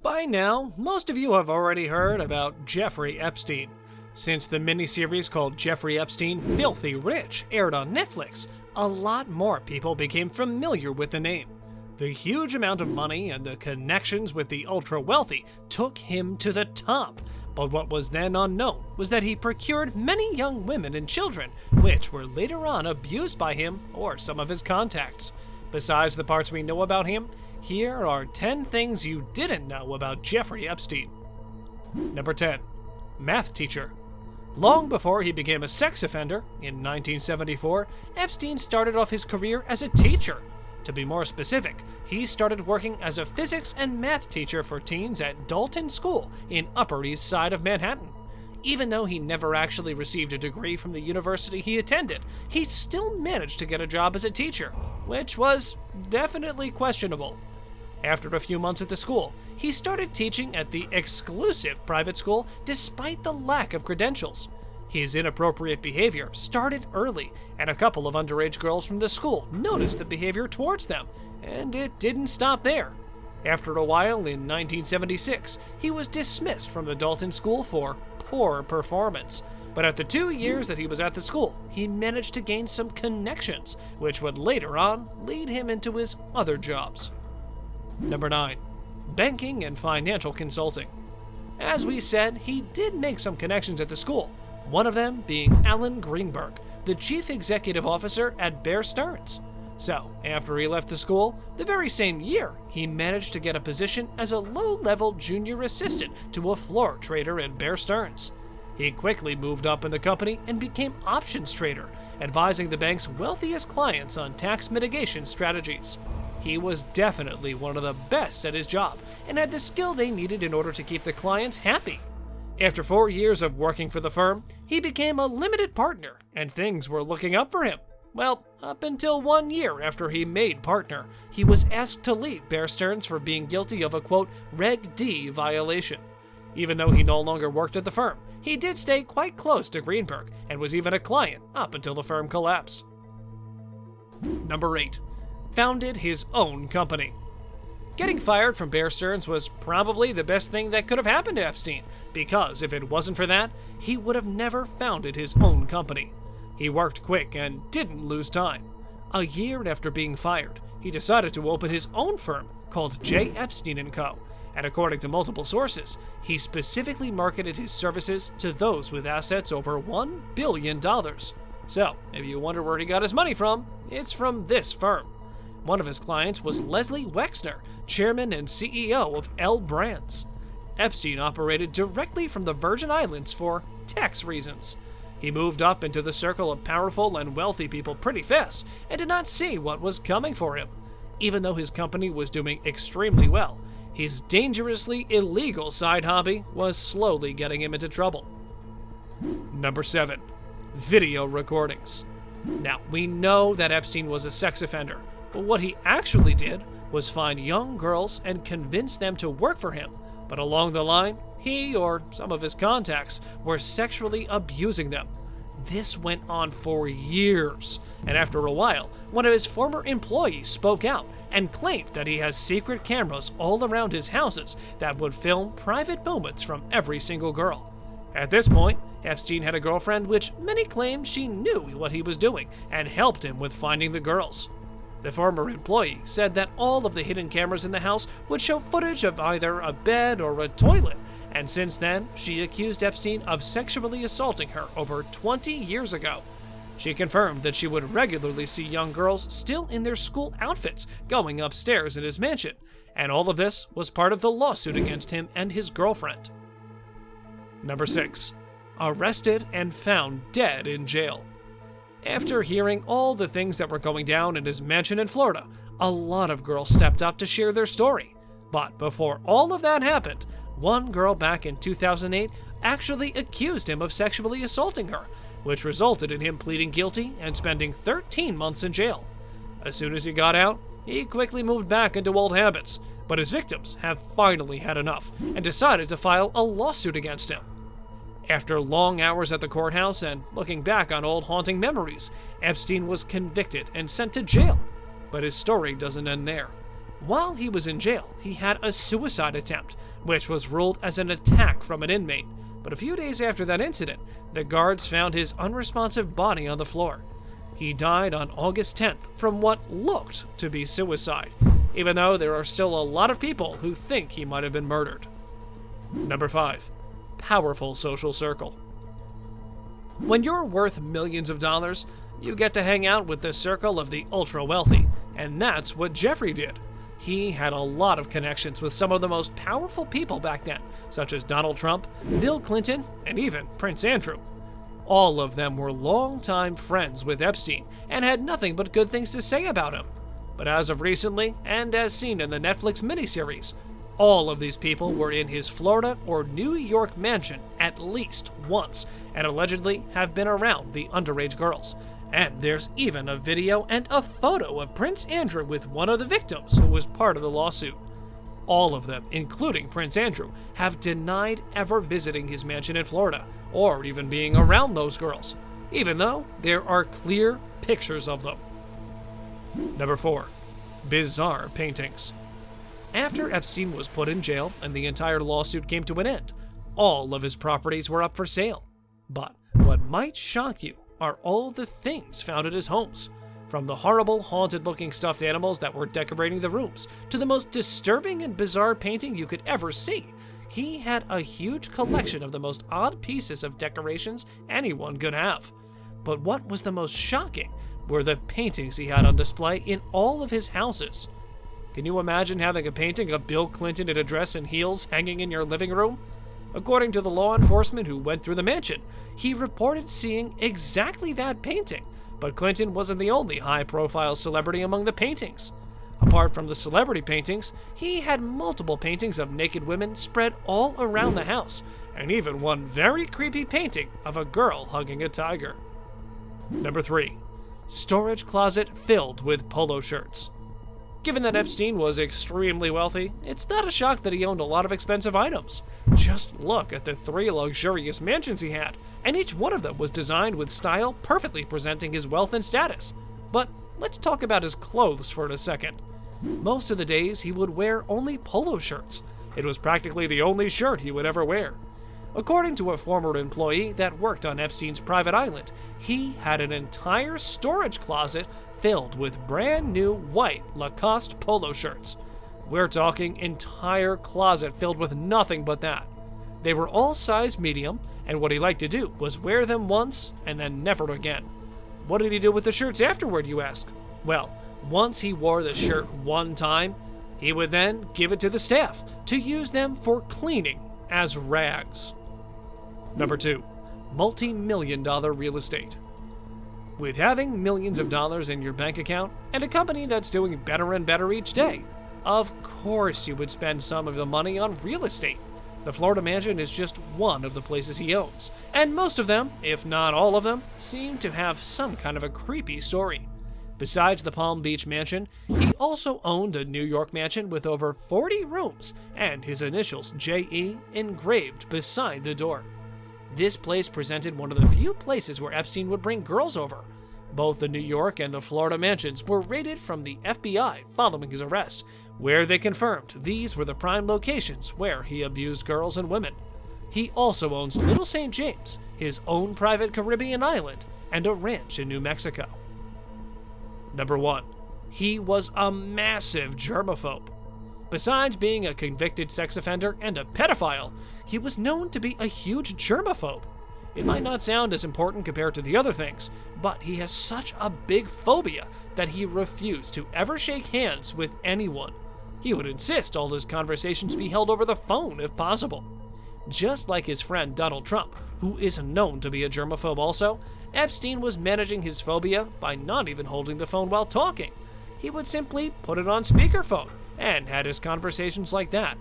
By now, most of you have already heard about Jeffrey Epstein. Since the miniseries called Jeffrey Epstein Filthy Rich aired on Netflix, a lot more people became familiar with the name. The huge amount of money and the connections with the ultra-wealthy took him to the top, but what was then unknown was that he procured many young women and children, which were later on abused by him or some of his contacts. Besides the parts we know about him, here are 10 things you didn't know about Jeffrey Epstein. Number 10. Math teacher. Long before he became a sex offender, in 1974, Epstein started off his career as a teacher. To be more specific, he started working as a physics and math teacher for teens at Dalton School in Upper East Side of Manhattan. Even though he never actually received a degree from the university he attended, he still managed to get a job as a teacher, which was definitely questionable. After a few months at the school, he started teaching at the exclusive private school despite the lack of credentials. His inappropriate behavior started early, and a couple of underage girls from the school noticed the behavior towards them, and it didn't stop there. After a while, in 1976, he was dismissed from the Dalton School for poor performance. But at the 2 years that he was at the school, he managed to gain some connections, which would later on lead him into his other jobs. Number 9. Banking and financial consulting. As we said, he did make some connections at the school, one of them being Alan Greenberg, the chief executive officer at Bear Stearns. So, after he left the school, the very same year, he managed to get a position as a low-level junior assistant to a floor trader at Bear Stearns. He quickly moved up in the company and became options trader, advising the bank's wealthiest clients on tax mitigation strategies. He was definitely one of the best at his job and had the skill they needed in order to keep the clients happy. After 4 years of working for the firm, he became a limited partner, and things were looking up for him. Well, up until 1 year after he made partner, he was asked to leave Bear Stearns for being guilty of a, quote, Reg D violation. Even though he no longer worked at the firm, he did stay quite close to Greenberg and was even a client up until the firm collapsed. Number 8. Founded his own company. Getting fired from Bear Stearns was probably the best thing that could have happened to Epstein, because if it wasn't for that, he would have never founded his own company. He worked quick and didn't lose time. A year after being fired, he decided to open his own firm called J. Epstein & Co., and according to multiple sources, he specifically marketed his services to those with assets over $1 billion. So, if you wonder where he got his money from, it's from this firm. One of his clients was Leslie Wexner, chairman and CEO of L Brands. Epstein operated directly from the Virgin Islands for tax reasons. He moved up into the circle of powerful and wealthy people pretty fast and did not see what was coming for him. Even though his company was doing extremely well, his dangerously illegal side hobby was slowly getting him into trouble. Number 7. Video recordings. Now, we know that Epstein was a sex offender, but what he actually did was find young girls and convince them to work for him. But along the line, he or some of his contacts were sexually abusing them. This went on for years, and after a while, one of his former employees spoke out and claimed that he has secret cameras all around his houses that would film private moments from every single girl. At this point, Epstein had a girlfriend which many claimed she knew what he was doing and helped him with finding the girls. The former employee said that all of the hidden cameras in the house would show footage of either a bed or a toilet, and since then, she accused Epstein of sexually assaulting her over 20 years ago. She confirmed that she would regularly see young girls still in their school outfits going upstairs in his mansion, and all of this was part of the lawsuit against him and his girlfriend. Number 6. Arrested and found dead in jail. After hearing all the things that were going down in his mansion in Florida, a lot of girls stepped up to share their story. But before all of that happened, one girl back in 2008 actually accused him of sexually assaulting her, which resulted in him pleading guilty and spending 13 months in jail. As soon as he got out, he quickly moved back into old habits, but his victims have finally had enough and decided to file a lawsuit against him. After long hours at the courthouse and looking back on old haunting memories, Epstein was convicted and sent to jail. But his story doesn't end there. While he was in jail, he had a suicide attempt, which was ruled as an attack from an inmate. But a few days after that incident, the guards found his unresponsive body on the floor. He died on August 10th from what looked to be suicide, even though there are still a lot of people who think he might have been murdered. Number 5. Powerful social circle. When you're worth millions of dollars, you get to hang out with the circle of the ultra-wealthy, and that's what Jeffrey did. He had a lot of connections with some of the most powerful people back then, such as Donald Trump, Bill Clinton, and even Prince Andrew. All of them were longtime friends with Epstein and had nothing but good things to say about him. But as of recently, and as seen in the Netflix miniseries, all of these people were in his Florida or New York mansion at least once, and allegedly have been around the underage girls. And there's even a video and a photo of Prince Andrew with one of the victims who was part of the lawsuit. All of them, including Prince Andrew, have denied ever visiting his mansion in Florida, or even being around those girls, even though there are clear pictures of them. Number 4. Bizarre paintings. After Epstein was put in jail and the entire lawsuit came to an end, all of his properties were up for sale. But what might shock you are all the things found at his homes. From the horrible, haunted-looking stuffed animals that were decorating the rooms, to the most disturbing and bizarre painting you could ever see, he had a huge collection of the most odd pieces of decorations anyone could have. But what was the most shocking were the paintings he had on display in all of his houses. Can you imagine having a painting of Bill Clinton in a dress and heels hanging in your living room? According to the law enforcement who went through the mansion, he reported seeing exactly that painting, but Clinton wasn't the only high-profile celebrity among the paintings. Apart from the celebrity paintings, he had multiple paintings of naked women spread all around the house, and even one very creepy painting of a girl hugging a tiger. Number 3. Storage closet filled with polo shirts. Given that Epstein was extremely wealthy, it's not a shock that he owned a lot of expensive items. Just look at the 3 luxurious mansions he had, and each one of them was designed with style perfectly presenting his wealth and status. But let's talk about his clothes for a second. Most of the days he would wear only polo shirts. It was practically the only shirt he would ever wear. According to a former employee that worked on Epstein's private island, he had an entire storage closet filled with brand new white Lacoste polo shirts. We're talking entire closet filled with nothing but that. They were all size medium, and what he liked to do was wear them once and then never again. What did he do with the shirts afterward, you ask? Well, once he wore the shirt one time, he would then give it to the staff to use them for cleaning as rags. Number 2. Multi-million-dollar real estate. With having millions of dollars in your bank account and a company that's doing better and better each day, of course you would spend some of the money on real estate. The Florida mansion is just one of the places he owns, and most of them, if not all of them, seem to have some kind of a creepy story. Besides the Palm Beach mansion, he also owned a New York mansion with over 40 rooms and his initials J.E. engraved beside the door. This place presented one of the few places where Epstein would bring girls over. Both the New York and the Florida mansions were raided from the FBI following his arrest, where they confirmed these were the prime locations where he abused girls and women. He also owns Little St. James, his own private Caribbean island, and a ranch in New Mexico. Number 1. He was a massive germaphobe. Besides being a convicted sex offender and a pedophile, he was known to be a huge germaphobe. It might not sound as important compared to the other things, but he has such a big phobia that he refused to ever shake hands with anyone. He would insist all his conversations be held over the phone if possible. Just like his friend Donald Trump, who is known to be a germaphobe also, Epstein was managing his phobia by not even holding the phone while talking. He would simply put it on speakerphone and had his conversations like that.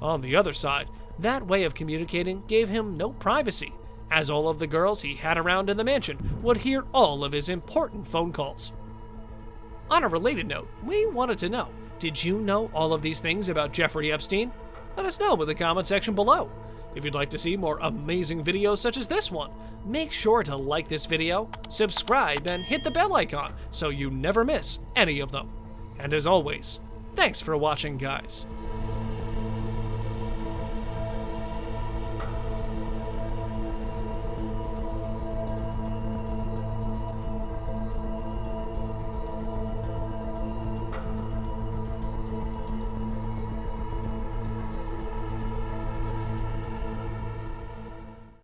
On the other side, that way of communicating gave him no privacy, as all of the girls he had around in the mansion would hear all of his important phone calls. On a related note, we wanted to know, did you know all of these things about Jeffrey Epstein? Let us know in the comment section below. If you'd like to see more amazing videos such as this one, make sure to like this video, subscribe, and hit the bell icon so you never miss any of them. And as always, Thanks for watching, guys.